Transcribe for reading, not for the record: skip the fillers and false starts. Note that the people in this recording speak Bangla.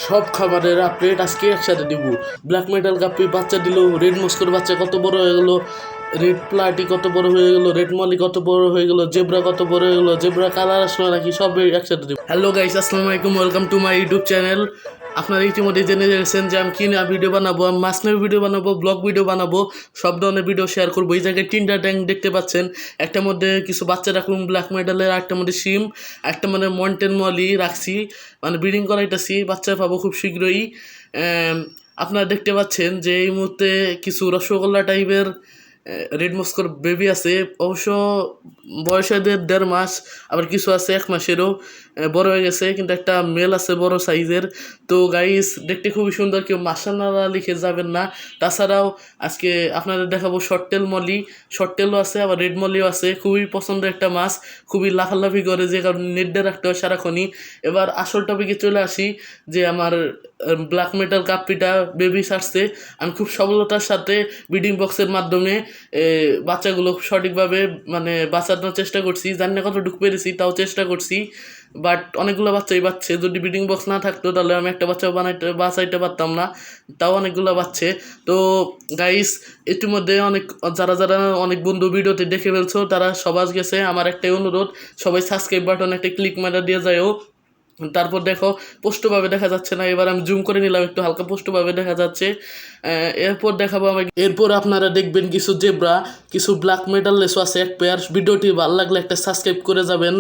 সব খাবারের আপডেট আজকে একসাথে দিব। ব্ল্যাক মেটাল গাপ্পি বাচ্চা দিল, রেড মস্কোর বাচ্চা কত বড় হয়ে গেল, রেড প্লাটি কত বড় হয়ে গেল, রেড মলি কত বড় হয়ে গেল, জেব্রা কত বড় হয়ে গেল, জেব্রা কালার আসলো নাকি, সব একসাথে দিব। হ্যালো গাইস, আসসালামু আলাইকুম, welcome to my YouTube channel. আপনারা ইতিমধ্যে জেনে গেছেন যে আমি কি না ভিডিও বানাবো, আমি মাছ নেওয়ার ভিডিও বানাবো, ব্লগ ভিডিও বানাবো, সব ধরনের ভিডিও শেয়ার করবো। এই জায়গায় তিনটা ট্যাঙ্ক দেখতে পাচ্ছেন, একটার মধ্যে কিছু বাচ্চা রাখুন ব্ল্যাক মেডালের, একটার মধ্যে সিম, একটা মানে মন্টেন মলি রাখছি, মানে ব্রিডিং করাইতেছি, বাচ্চা পাবো খুব শীঘ্রই। আপনারা দেখতে পাচ্ছেন যে এই মুহূর্তে কিছু রসগোল্লা টাইপের রেড মস্কোর বেবি আছে, অবশ্য বয়স এদের 1.5 মাস, আবার কিছু আছে 1 মাসেরও, বড় হয়ে গেছে, কিন্তু একটা মেল আছে বড় সাইজের। তো গাইস দেখতে খুবই সুন্দর, কেউ মাশাআল্লাহ লিখে যাবেন না। তাছাড়াও আজকে আপনাদের দেখাবো শর্টটেল মলি, শর্টটেলও আছে, আবার রেড মলিও আছে। খুবই পছন্দের একটা মাছ, খুবই লাফালাফি করে, যে কারণে নেট দিয়ে রাখতে হয় সারাক্ষণই। এবার আসল টপিকে চলে আসি, যে আমার ব্ল্যাক মেটাল কাপ্পিটা বেবি ছাড়ছে। আমি খুব সফলতার সাথে ব্রিডিং বক্সের মাধ্যমে বাচ্চাগুলো সঠিকভাবে মানে বাঁচানোর চেষ্টা করছি। জানি না কতটুকু পেরেছি, তাও চেষ্টা করছি। বাট অনেকগুলো বাচ্চাই বাচ্চে, যদি ব্রিডিং বক্স না থাকতো তাহলে আমি একটা বাচ্চাও বাঁচাইতে পারতাম না, তাও অনেকগুলো বাচ্চে। তো গাইস, ইতিমধ্যে যারা যারা অনেক বন্ধু ভিডিওতে দেখে ফেলছো, তারা সবাই গেছে, আমার একটাই অনুরোধ, সবাই সাবস্ক্রাইব বাটন একটা ক্লিক মারা দিয়ে যায়ও। তারপর দেখো স্পষ্টভাবে দেখা যাচ্ছে না, এবার আমি জুম করে নিলাম, একটু হালকা স্পষ্টভাবে দেখা যাচ্ছে। এরপর দেখাবো আমাকে, এরপর আপনারা দেখবেন কিছু জেব্রা, কিছু ব্ল্যাক মেটাল লেসও আছে এক পেয়ার। ভিডিওটি ভালো লাগলে একটা সাবস্ক্রাইব করে যাবেন।